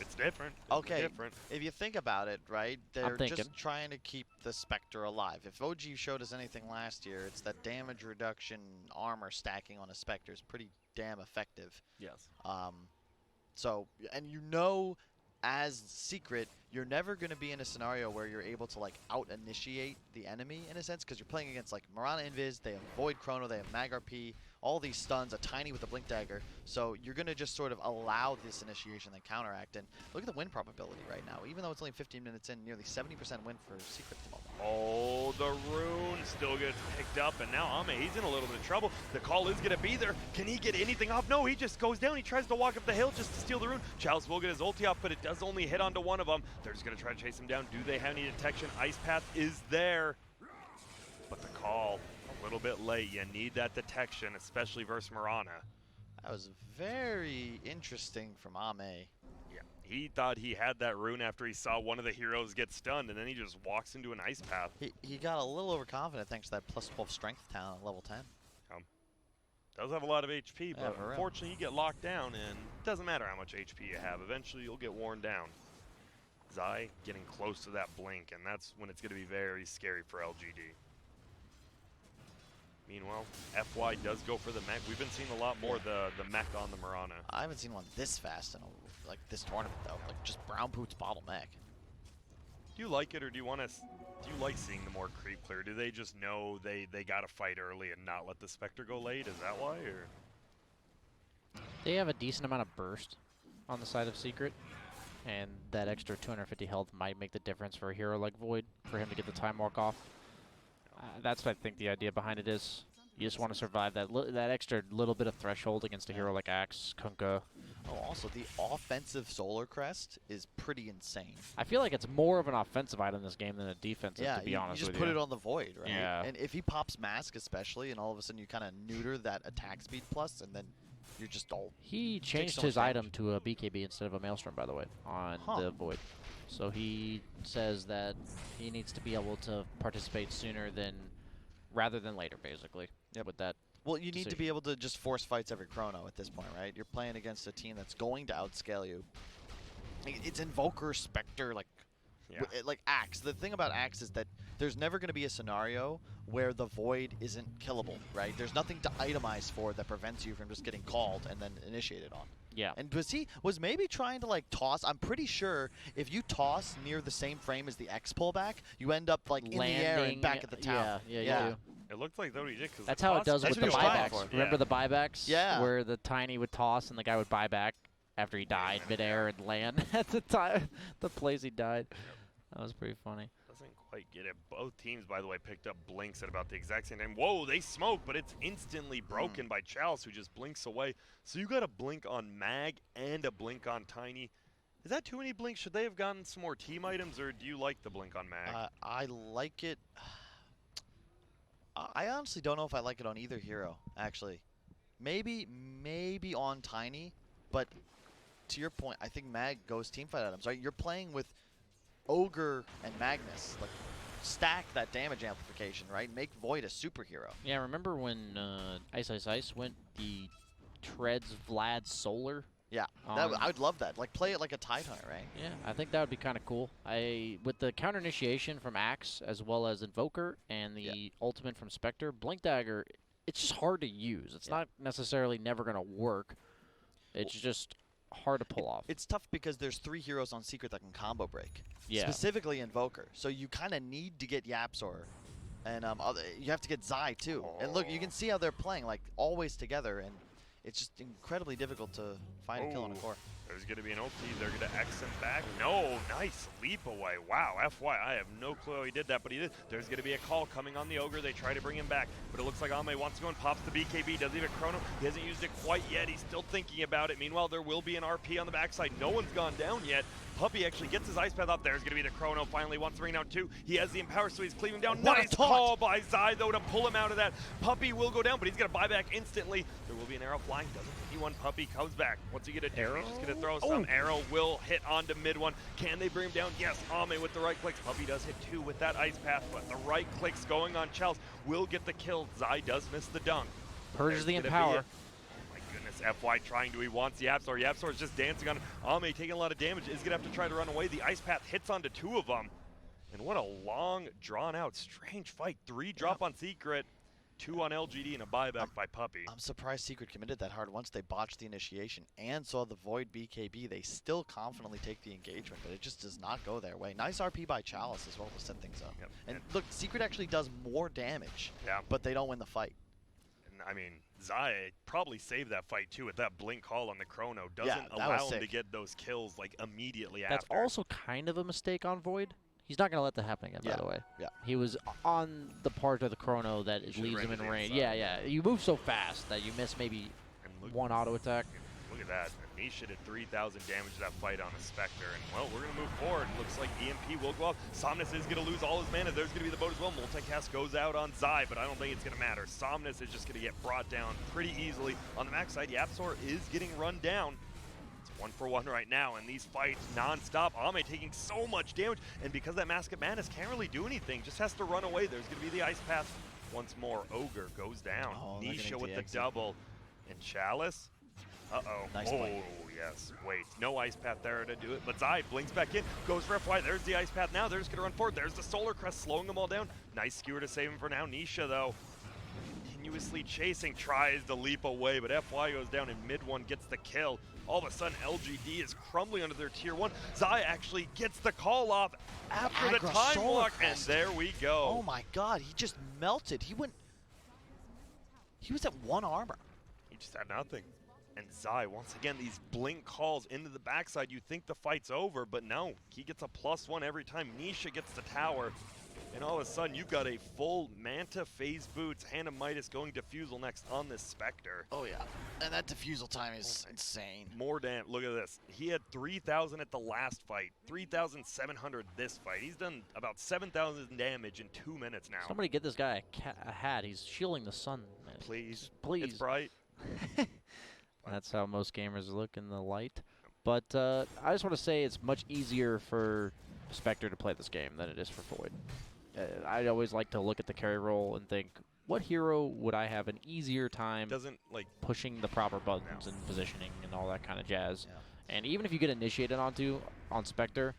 It's different. It's Okay. different. If you think about it, right, they're thinking. just trying to keep the Spectre alive. If OG showed us anything last year, it's that damage reduction armor stacking on a Spectre is pretty damn effective. Yes. So, and you know, as Secret, you're never going to be in a scenario where you're able to like out-initiate the enemy in a sense, because you're playing against like Mirana Invis, they have Void Chrono, they have Mag RP, all these stuns, a Tiny with a Blink Dagger. So you're going to just sort of allow this initiation and counteract. And look at the win probability right now. Even though it's only 15 minutes in, nearly 70% win for Secret at the moment. Oh, the rune still gets picked up, and now Ame, he's in a little bit of trouble. The call is going to be there. Can he get anything off? No, he just goes down. He tries to walk up the hill just to steal the rune. Chalice will get his ulti off, but it does only hit onto one of them. They're just going to try to chase him down. Do they have any detection? Ice Path is there, but the call a little bit late. You need that detection, especially versus Mirana. That was very interesting from Ame. Yeah, he thought he had that rune after he saw one of the heroes get stunned, and then he just walks into an Ice Path. He got a little overconfident thanks to that plus 12 strength talent at level 10. Does have a lot of HP, Yeah, but for real. unfortunately you get locked down, and it doesn't matter how much HP you have. Eventually you'll get worn down. Zai getting close to that blink, and that's when it's going to be very scary for LGD. Meanwhile, FY does go for the mech. We've been seeing a lot more the mech on the Mirana. I haven't seen one this fast in like this tournament though. Like just Brown Boots bottleneck. Do you like it, or do you want to? Do you like seeing the more creep clear? Do they just know they got to fight early and not let the Spectre go late? Is that why, or? They have a decent amount of burst on the side of Secret, and that extra 250 health might make the difference for a hero like Void, for him to get the time walk off. That's what I think the idea behind it is. You just want to survive that that extra little bit of threshold against a hero like Axe, Kunkka. Oh, also the offensive Solar Crest is pretty insane. I feel like it's more of an offensive item in this game than a defensive, Yeah, to be you honest just with put you. it on the Void, right? Yeah. And if he pops Mask especially, and all of a sudden you kind of neuter that attack speed plus, and then you're just all... He changed so much his item to a BKB instead of a Maelstrom, by the way, on Huh. the Void. So he says that he needs to be able to participate sooner than, rather than later, basically, with that Well, you need to decision. be able to just force fights every chrono at this point, right? You're playing against a team that's going to outscale you. It's Invoker, Spectre, like like Axe. The thing about Axe is that there's never going to be a scenario where the Void isn't killable, right? There's nothing to itemize for that prevents you from just getting called and then initiated on. Yeah. And was maybe trying to like toss. I'm pretty sure if you toss near the same frame as the X pullback, you end up like in the air and back at the tower. Yeah, Yeah. you do. It looked like that he did. Cause That's how it does That's with the what he was trying buybacks. for. Remember the buybacks? Yeah. Where the Tiny would toss and the guy would buy back after he died midair and land at the time, the place he died. That was pretty funny. Doesn't quite get it. Both teams, by the way, picked up blinks at about the exact same time. Whoa, they smoke, but it's instantly broken by Chalice, who just blinks away. So you got a blink on Mag and a blink on Tiny. Is that too many blinks? Should they have gotten some more team items, or do you like the blink on Mag? I like it. I honestly don't know if I like it on either hero, actually. Maybe on Tiny, but to your point, I think Mag goes teamfight items, right? You're playing with Ogre and Magnus. Like, stack that damage amplification, right? Make Void a superhero. Yeah, remember when Ice Ice Ice went the Treads Vlad Solar? Yeah, I would love that. Like, play it like a Tidehunter, right? Yeah, I think that would be kind of cool. With the counter initiation from Axe as well as Invoker and the ultimate from Spectre, Blink Dagger, it's just hard to use. It's not necessarily never going to work. It's just hard to pull off. It's tough because there's 3 heroes on Secret that can combo break. Yeah. Specifically Invoker. So you kind of need to get Yapsor. And you have to get Zai, too. And look, you can see how they're playing, like, always together. And it's just incredibly difficult to find a kill on a core. There's going to be an ulti. They're going to X him back. No, nice leap away. Wow, FY, I have no clue how he did that, but he did. There's going to be a call coming on the Ogre. They try to bring him back, but it looks like Ame wants to go and pops the BKB. Doesn't even chrono. He hasn't used it quite yet. He's still thinking about it. Meanwhile, there will be an RP on the backside. No one's gone down yet. Puppy actually gets his ice path up. There's going to be the chrono. Finally wants to bring down 2. He has the empower, so he's cleaving down. What a Nice taunt! call by Zai, though, to pull him out of that. Puppy will go down, but he's going to buy back instantly. There will be an arrow flying. Doesn't hit anyone. Puppy comes back. What's he going to do? He's just going to throw some arrow. Will hit onto mid one. Can they bring him down? Yes, Ame with the right clicks. Puppy does hit 2 with that ice path, but the right clicks going on Chels will get the kill. Zai does miss the dunk. Purges the Empower. My goodness, FY trying to, he wants Yapsor. Yapsor is just dancing on him. Ame taking a lot of damage, is gonna have to try to run away. The ice path hits onto 2 of them. And what a long, drawn out, strange fight. 3 drop on Secret, 2 on LGD, and a buyback by Puppy. I'm surprised Secret committed that hard. Once they botched the initiation and saw the Void BKB, they still confidently take the engagement, but it just does not go their way. Nice RP by Chalice as well to set things up. Yep. And look, Secret actually does more damage, Yeah. but they don't win the fight. And I mean, Zai probably saved that fight too with that blink call on the chrono. Doesn't that was allow him to sick. get those kills like immediately That's after. also kind of a mistake on Void. He's not going to let that happen again, by the way. Yeah. He was on the part of the chrono that it should've leaves ran him to in the range. inside. Yeah. You move so fast that you miss maybe And look, one auto attack. look at that. Nisha did 3,000 damage to that fight on a Spectre. And, well, we're going to move forward. Looks like EMP will go off. Somnus is going to lose all his mana. There's going to be the boat as well. Multicast goes out on Zai, but I don't think it's going to matter. Somnus is just going to get brought down pretty easily. On the max side, Yapsor is getting run down. It's 1 for 1 right now, and these fights non-stop. Ame taking so much damage, and because that Mask of Madness can't really do anything, just has to run away. There's going to be the Ice Path once more. Ogre goes down. Oh, they're Nisha gonna with the exit. double. And Chalice. Uh-oh. Nice oh, play. yes. Wait. No ice path there to do it. But Zai blinks back in. Goes for FY. There's the ice path now. They're just going to run forward. There's the Solar Crest slowing them all down. Nice skewer to save him for now. Nisha, though, continuously chasing. Tries to leap away, but FY goes down and mid one gets the kill. All of a sudden, LGD is crumbling under their tier 1. Zai actually gets the call off after the Aggro time Solar block, and Crest. there we go. Oh my god, he just melted. He was at 1 armor. He just had nothing. And Zai, once again, these blink calls into the backside. You think the fight's over, but no. He gets a +1 every time. Nisha gets the tower. And all of a sudden, you've got a full Manta, Phase Boots, Hand of Midas going Diffusal next on this Spectre. Oh yeah, and that defusal time is insane. More damn. Look at this. He had 3,000 at the last fight, 3,700 this fight. He's done about 7,000 damage in 2 minutes now. Somebody get this guy a hat. He's shielding the sun. Man. Please. Please. It's bright. That's how most gamers look in the light. But I just want to say it's much easier for Spectre to play this game than it is for Void. I always like to look at the carry role and think, what hero would I have an easier time Doesn't like pushing the proper buttons and positioning and all that kind of jazz. Yeah. And even if you get initiated on Spectre,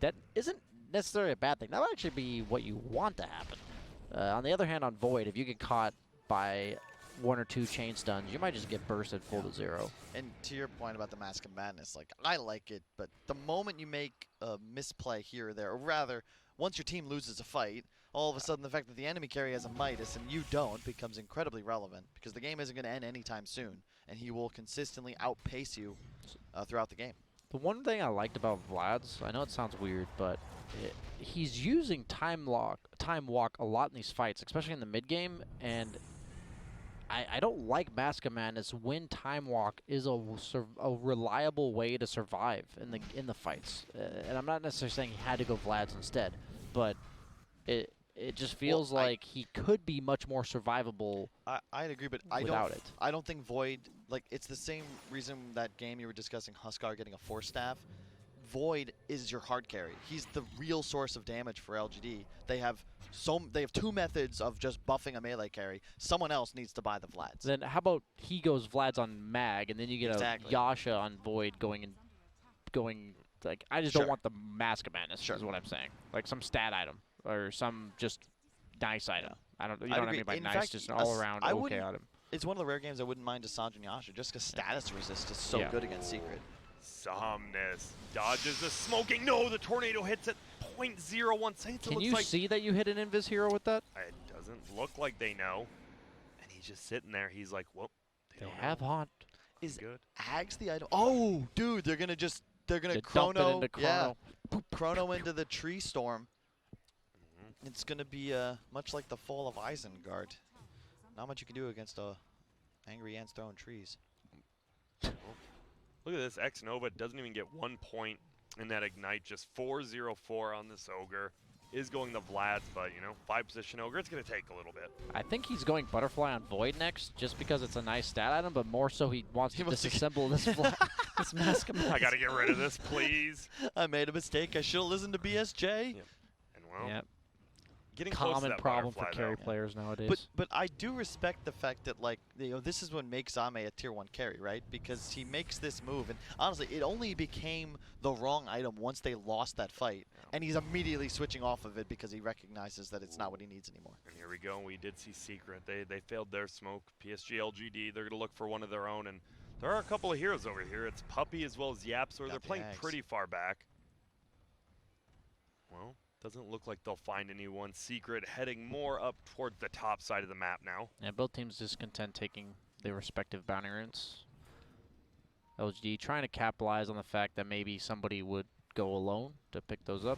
that isn't necessarily a bad thing. That might actually be what you want to happen. On the other hand, on Void, if you get caught by 1 or 2 chain stuns, you might just get bursted full to 0. And to your point about the Mask of Madness, like, I like it, but the moment you make a misplay here or there, or rather, once your team loses a fight, all of a sudden the fact that the enemy carry has a Midas and you don't becomes incredibly relevant, because the game isn't going to end anytime soon, and he will consistently outpace you throughout the game. The one thing I liked about Vlad's, I know it sounds weird, but he's using time walk a lot in these fights, especially in the mid game, and I don't like Mask of Madness when time walk is a reliable way to survive in the fights. And I'm not necessarily saying he had to go Vlad's instead, but it just feels like he could be much more survivable. I'd agree, but I don't think Void, like, it's the same reason that game you were discussing, Huskar getting a Force Staff. Void is your hard carry. He's the real source of damage for LGD. They have 2 methods of just buffing a melee carry. Someone else needs to buy the Vlads. Then how about he goes Vlad's on Mag, and then you get a Yasha on Void going like, I just don't want the Mask of Madness, is what I'm saying. Like some stat item or some just nice item. You don't have any by nice, just an all around okay item. It's one of the rare games I wouldn't mind Assange and Yasha, just because status resist is so good against Secret. Somnus dodges the smoking. No, the tornado hits at 0.01 seconds. Can you see that you hit an Invis hero with that? It doesn't look like they know. And he's just sitting there. He's like, whoop. They have Haunt. Is good. Ags the item? Oh, dude, they're gonna chrono. Chrono into the tree storm. It's gonna be much like the fall of Isengard. Not much you can do against angry ants throwing trees. Look at this. X-Nova doesn't even get 1 point in that Ignite. Just 404 on this Ogre. Is going the Vlad's, but, 5-position Ogre. It's going to take a little bit. I think he's going Butterfly on Void next, just because it's a nice stat item, but more so he wants to disassemble this this Mask of Madness. I got to get rid of this, please. I made a mistake. I should have listened to BSJ. Yep. And, well, yep. Getting close to that problem for Butterfly, carry players nowadays. But I do respect the fact that, like, this is what makes Ame a tier 1 carry, right? Because he makes this move, and honestly, it only became the wrong item once they lost that fight, and he's immediately switching off of it because he recognizes that it's not what he needs anymore. And here we go. We did see Secret. They failed their smoke. PSG.LGD, they're going to look for one of their own, and there are a couple of heroes over here. It's Puppey as well as Yapsor. They're playing pretty far back. Well, doesn't look like they'll find anyone. Secret heading more up towards the top side of the map now. Yeah, both teams just content taking their respective bounty runes. LGD trying to capitalize on the fact that maybe somebody would go alone to pick those up,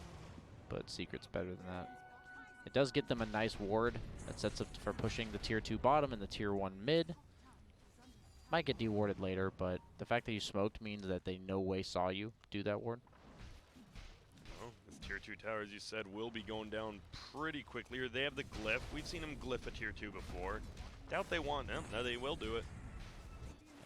but Secret's better than that. It does get them a nice ward that sets up for pushing the tier 2 bottom and the tier 1 mid. Might get dewarded later, but the fact that you smoked means that they no way saw you do that ward. Tier 2 tower, as you said, will be going down pretty quickly. Or they have the glyph. We've seen them glyph a tier 2 before. Doubt they want them. No, they will do it.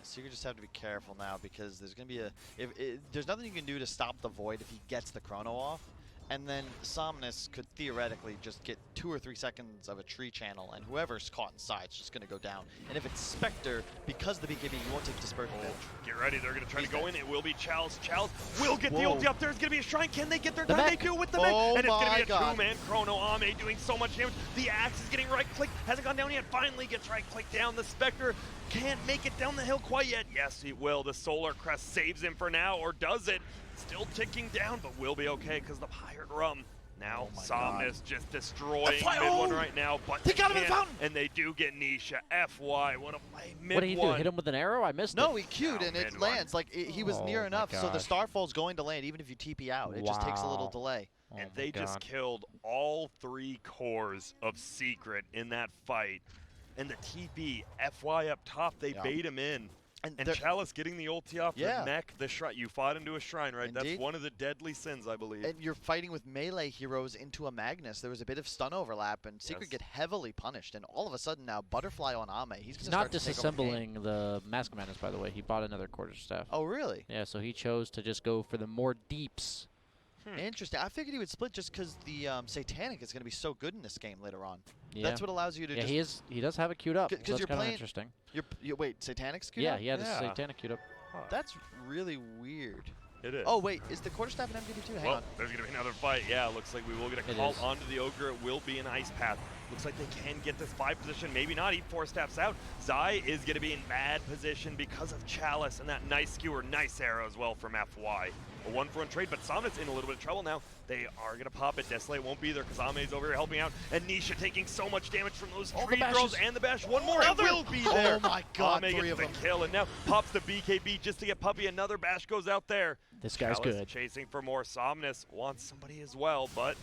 So you just have to be careful now, because there's going to be there's nothing you can do to stop the Void if he gets the chrono off. And then Somnus could theoretically just get 2 or 3 seconds of a tree channel, and whoever's caught inside is just going to go down. And if it's Spectre, because the BKB, you won't take Dispersion damage. Get ready, they're going to try to go in. It will be Chalice. Chalice will get the ulti up there. It's going to be a shrine. Can they get their time? They do with the mech. And it's going to be a 2-man chrono. Ame doing so much damage. The axe is getting right-click. Hasn't gone down yet. Finally gets right-click down. The Spectre can't make it down the hill quite yet. Yes, he will. The Solar Crest saves him for now, or does it? Still ticking down, but will be okay because the Pirate Rum. Now, Somnus just destroying mid one right now, but they got him in the fountain! And they do get Nisha. FY, what a play. Mid what did he do? Hit him with an arrow? I missed it. No, he queued and it lands. Like, he was near enough, so the Starfall's going to land even if you TP out. It just takes a little delay. And they just killed all 3 cores of Secret in that fight. And the TP, FY up top, they bait him in. And Chalice getting the ulti off the mech, the shrine. You fought into a shrine, right? Indeed. That's one of the deadly sins, I believe. And you're fighting with melee heroes into a Magnus. There was a bit of stun overlap, and Secret get heavily punished. And all of a sudden now, Butterfly on Ame. He's going to start disassembling the Mask of Madness, by the way. He bought another quarterstaff. Oh, really? Yeah, so he chose to just go for the more deeps Interesting. I figured he would split just because the Satanic is going to be so good in this game later on. Yeah. That's what allows you to just... he does have it queued up. So Because that's you're kind of playing... interesting. Wait, Satanic's queued Yeah, up? he had his Yeah. Satanic queued up. That's really weird. It is. Oh, wait, is the quarterstaff an MDB2? Hang on. There's going to be another fight. Yeah, looks like we will get a It call is. onto the Ogre. It will be an Ice Path. Looks like they can get this 5 position. Maybe not. He 4 steps out. Zai is going to be in bad position because of Chalice and that nice skewer. Nice arrow as well from FY. A 1-for-1 trade, but Somnus in a little bit of trouble now. They are going to pop it. Desolate won't be there because Ame's over here helping out. And Nisha taking so much damage from those tree throws and the bash. One more. It will be there. Oh my god, Ame 3 gets of the them. kill and now pops the BKB just to get Puppey. Another bash goes out there. This guy's Chalice good. chasing for more. Somnus wants somebody as well, but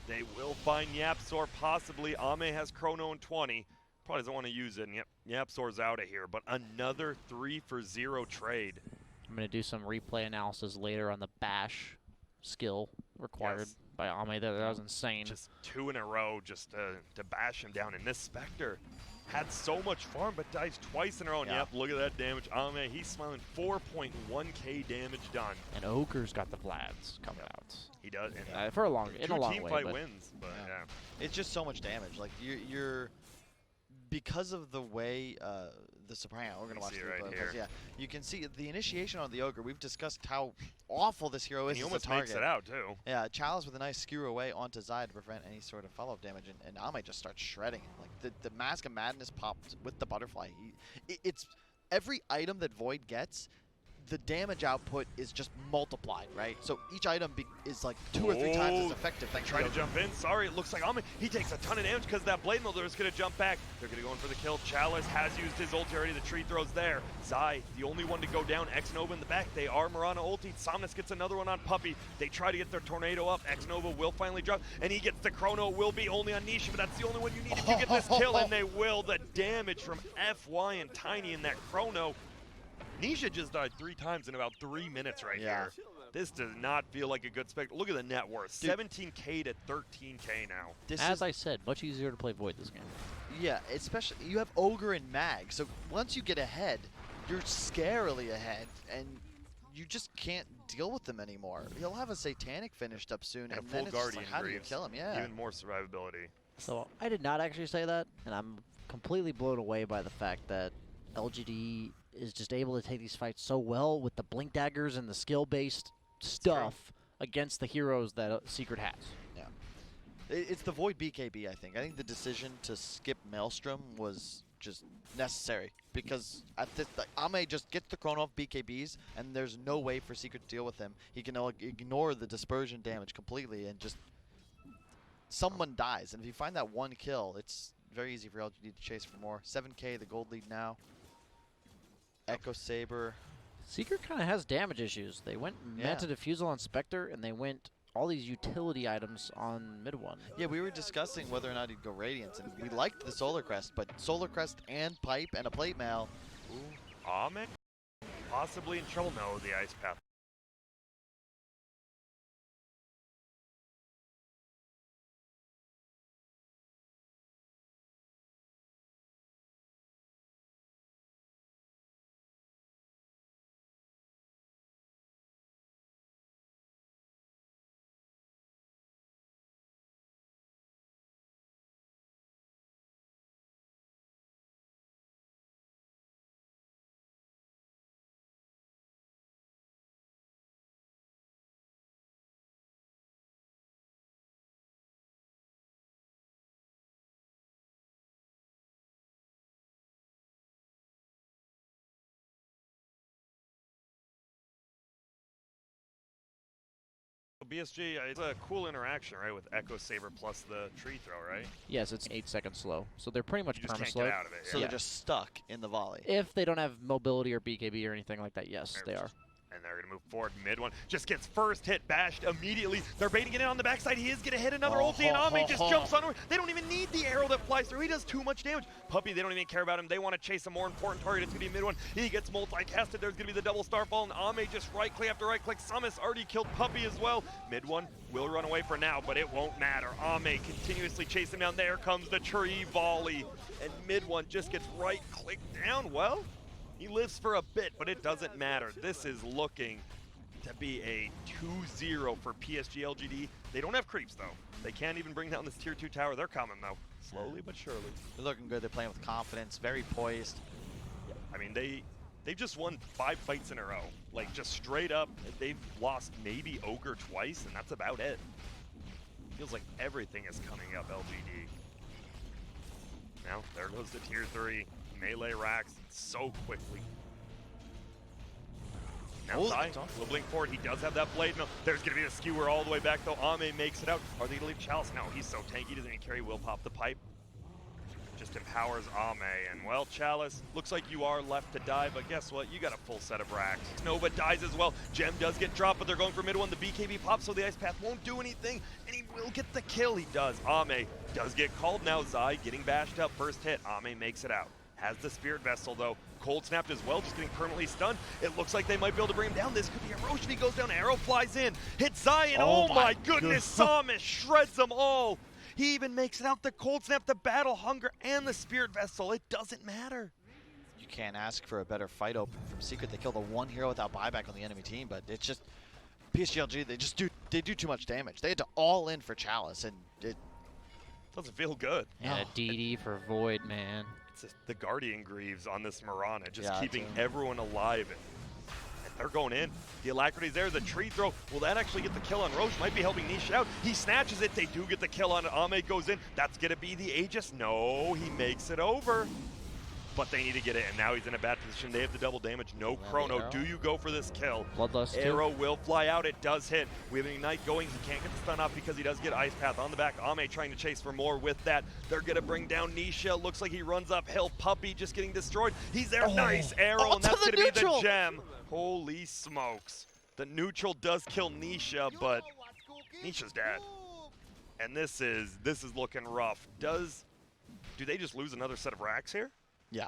they will find Yapsor possibly. Ame has Chrono in 20. Probably doesn't want to use it, and Yapsor's out of here. But another 3-for-0 trade. I'm going to do some replay analysis later on the bash skill required by Ame. That was insane. Just 2 in a row just to bash him down. And this Spectre had so much farm, but dies twice in a row. And yep, look at that damage. Ame, he's smiling. 4.1k damage done. And Ogre's got the Vlads coming out. He does. And For a long, in a long team way. fight but wins, but yeah. It's just so much damage. Like, you're because of the way the Soprano, we're going to watch the right replay, here. yeah, you can see the initiation on the Ogre. We've discussed how awful this hero is He as a almost target. makes it out, too. Yeah, Chalice with a nice skewer away onto Zai to prevent any sort of follow-up damage, and Ame just starts shredding him. Like, the Mask of Madness popped with the butterfly. It's every item that Void gets, the damage output is just multiplied, right? So each item is like 2 or 3 times as effective. Trying to jump in. Sorry, it looks like Ame. He takes a ton of damage because that Blade Molder is going to jump back. They're going to go in for the kill. Chalice has used his ulti already. The tree throws there. Zai, the only one to go down. X-Nova in the back. They are Mirana ulti. Somnus gets another one on Puppey. They try to get their tornado up. X-Nova will finally drop, and he gets the Chrono. Will be only on Nisha, but that's the only one you need if you get this kill, and they will. The damage from FY and Tiny in that Chrono. Nisha just died 3 times in about 3 minutes right here. This does not feel like a good spectacle. Look at the net worth. 17k to 13k now. As I said, much easier to play Void this game. Yeah, especially you have Ogre and Mag, so once you get ahead, you're scarily ahead, and you just can't deal with them anymore. He'll have a Satanic finished up soon, and then full it's just Guardian like, how do you Greaves. kill him? Yeah. Even more survivability. So I did not actually say that, and I'm completely blown away by the fact that LGD is just able to take these fights so well with the blink daggers and the skill-based stuff against the heroes that Secret has. Yeah. It's the Void BKB, I think. I think the decision to skip Maelstrom was just necessary because at this, like, Ame just gets the Chrono off BKBs, and there's no way for Secret to deal with him. He can ignore the dispersion damage completely, and just someone dies. And if you find that 1 kill, it's very easy for LGD to chase for more. 7k, the gold lead now. Echo Saber. Secret kind of has damage issues. They went Manta Diffusal on Spectre, and they went all these utility items on mid one. Yeah, we were discussing whether or not he'd go Radiance, and we liked the Solar Crest, but Solar Crest and Pipe and a Plate Mail. Ooh, Ame? Possibly in trouble. No, the Ice Path. BSG, it's a cool interaction, right, with Echo Saber plus the tree throw, right? Yes, it's 8 seconds slow, so they're pretty much You just can't perma-slow. get out of it. So Yeah. they're just stuck in the volley. If they don't have mobility or BKB or anything like that, yes, they are. And they're going to move forward. Mid one just gets first hit bashed immediately. They're baiting it in on the backside. He is going to hit another ulti, and Ame just jumps onto it. They don't even need the arrow that flies through. He does too much damage. Puppey, they don't even care about him. They want to chase a more important target. It's going to be mid one. He gets multi-casted. There's going to be the double starfall, and Ame just right-click after right-click. Samus already killed Puppey as well. Mid one will run away for now, but it won't matter. Ame continuously chasing down. There comes the tree volley, and mid one just gets right-clicked down. Well, he lives for a bit, but it doesn't matter. This is looking to be a 2-0 for PSG.LGD. They don't have creeps, though. They can't even bring down this tier 2 tower. They're coming, though. Slowly but surely. They're looking good. They're playing with confidence, very poised. I mean, they've just won 5 fights in a row. Like, just straight up, they've lost maybe Ogre twice, and that's about it. Feels like everything is coming up LGD. Now, there goes the tier 3. Melee racks so quickly. Now, Zai, will blink forward. He does have that blade. No, there's going to be a skewer all the way back, though. Ame makes it out. Are they going to leave Chalice? No, he's so tanky. Doesn't even carry. Will pop the pipe. Just empowers Ame. And, well, Chalice, looks like you are left to die, but guess what? You got a full set of racks. Nova dies as well. Gem does get dropped, but they're going for mid one. The BKB pops, so the Ice Path won't do anything, and he will get the kill. He does. Ame does get called now. Zai getting bashed up. First hit. Ame makes it out. Has the Spirit Vessel, though. Cold snapped as well, just getting permanently stunned. It looks like they might be able to bring him down. This could be erosion. He goes down. Arrow flies in. Hits Zion. Oh my goodness. Samus shreds them all. He even makes it out. The Cold Snap, the Battle Hunger, and the Spirit Vessel. It doesn't matter. You can't ask for a better fight open from Secret. They kill the one hero without buyback on the enemy team, but it's just PSG.LGD. They do too much damage. They had to all in for Chalice, and it doesn't feel good. And a DD for Void, man. It's just the Guardian Greaves on this Mirana, just Yeah, keeping everyone alive. And they're going in. The Alacrity's there. The tree throw. Will that actually get the kill on Roche? Might be helping Niche out. He snatches it. They do get the kill on it. Ame goes in. That's going to be the Aegis. No, he makes it over. But they need to get it, and now he's in a bad position. They have the double damage. No chrono. Do you go for this kill? Bloodlust Arrow will fly out. It does hit. We have an Ignite going. He can't get the stun off because he does get Ice Path on the back. Ame trying to chase for more with that. They're going to bring down Nisha. Looks like he runs uphill. Puppy just getting destroyed. He's there. Nice arrow, and that's going to be the gem. Holy smokes. The neutral does kill Nisha, but Nisha's dead. And this is looking rough. Do they just lose another set of racks here? Yeah.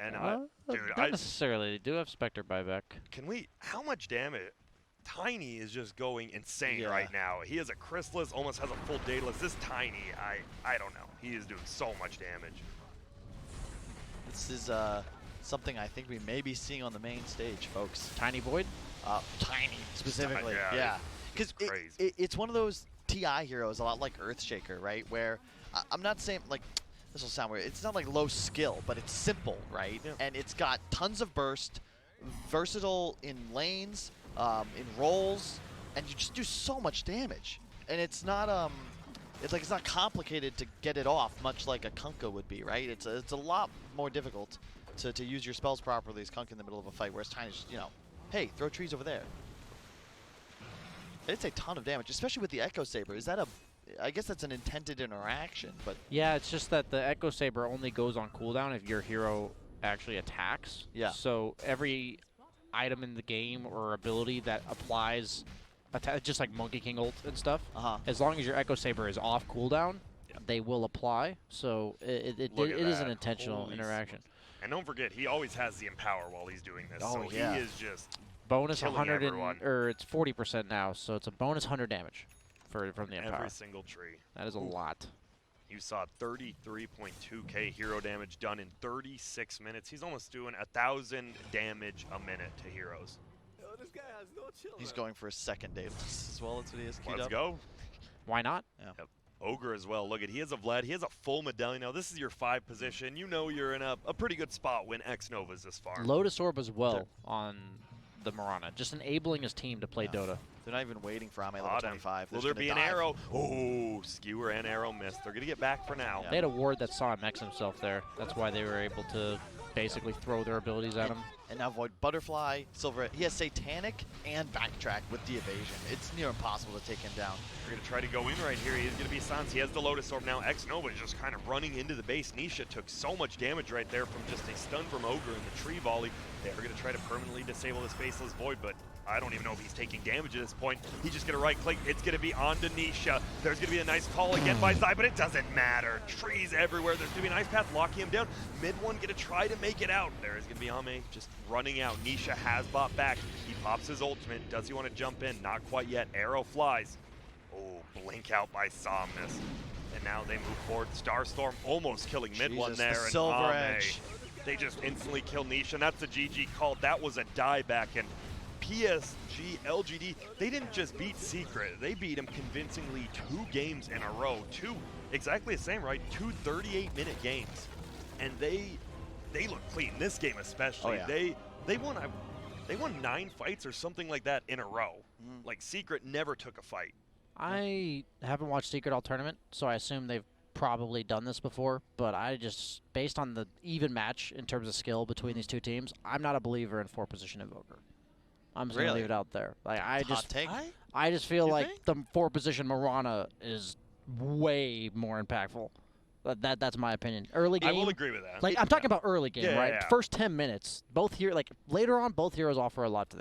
And dude, not necessarily. They do have Spectre buyback. Can we? How much damage? Tiny is just going insane right now. He has a Chrysalis, almost has a full Daedalus. This Tiny, I don't know. He is doing so much damage. This is something I think we may be seeing on the main stage, folks. Tiny Void? Tiny specifically. Yeah. Because it's one of those TI heroes, a lot like Earthshaker, right? Where I'm not saying like. This will sound weird. It's not like low skill, but it's simple, right? Yeah. And it's got tons of burst, versatile in lanes, in rolls, and you just do so much damage. And it's not it's not complicated to get it off, much like a Kunkka would be, right? It's a lot more difficult to use your spells properly as Kunkka in the middle of a fight, whereas Tiny's just, hey, throw trees over there. It's a ton of damage, especially with the Echo Saber. Is that I guess that's an intended interaction, but... Yeah, it's just that the Echo Saber only goes on cooldown if your hero actually attacks. Yeah. So every item in the game or ability that applies, just like Monkey King ult and stuff, as long as your Echo Saber is off cooldown, they will apply. So it is an intentional interaction. And don't forget, he always has the Empower while he's doing this. So he is just bonus 100 or it's 40% now, so it's a bonus 100 damage. From the Empower. Every single tree. That is a lot. You saw 33.2k hero damage done in 36 minutes. He's almost doing 1,000 damage a minute to heroes. Yo, this guy has no chill. He's going for a second Daedalus as well. That's what he has queued Let's up. go. Why not? Yeah. Yep. Ogre as well. Look at, he has a Vlad. He has a full medallion. Now, this is your 5 position. You know you're in a pretty good spot when X-Nova's this far. Lotus Orb as well on the Mirana. Just enabling his team to play Dota. They're not even waiting for Ame level 25. Will there be an arrow? Oh, skewer and arrow missed. They're going to get back for now. They had a ward that saw him X himself there. That's why they were able to basically throw their abilities at him. And now Void Butterfly, Silver. He has Satanic and Backtrack with the evasion. It's near impossible to take him down. They're going to try to go in right here. He is going to be silenced. He has the Lotus Orb now. X-Nova is just kind of running into the base. Nisha took so much damage right there from just a stun from Ogre and the tree volley. They are going to try to permanently disable this Faceless Void, but I don't even know if he's taking damage at this point. He's just going to right-click. It's going to be on to Nisha. There's going to be a nice call again by Zai, but it doesn't matter. Trees everywhere. There's going to be a nice path locking him down. Mid one going to try to make it out. There is going to be Ame just running out. Nisha has bought back. He pops his ultimate. Does he want to jump in? Not quite yet. Arrow flies. Oh, blink out by Somnus. And now they move forward. Starstorm almost killing mid one there. The Silver Edge. They just instantly kill Nisha, and that's a GG call. That was a dieback, and PSG.LGD, they didn't just beat Secret, they beat him convincingly 2 games in a row. Exactly the same, right? 2 38-minute games. And they look clean. This game especially. Oh, yeah. They won 9 fights or something like that in a row. Like Secret never took a fight. I haven't watched Secret All Tournament, so I assume they've probably done this before, but I just, based on the even match in terms of skill between these two teams, I'm not a believer in 4-position Invoker. I'm just gonna leave it out there. Like I just feel You like think? the 4-position Mirana is way more impactful. That's my opinion. Early game. I will agree with that. Like I'm talking about early game, Yeah, right? yeah. First 10 minutes, both here, like later on, both heroes offer a lot to the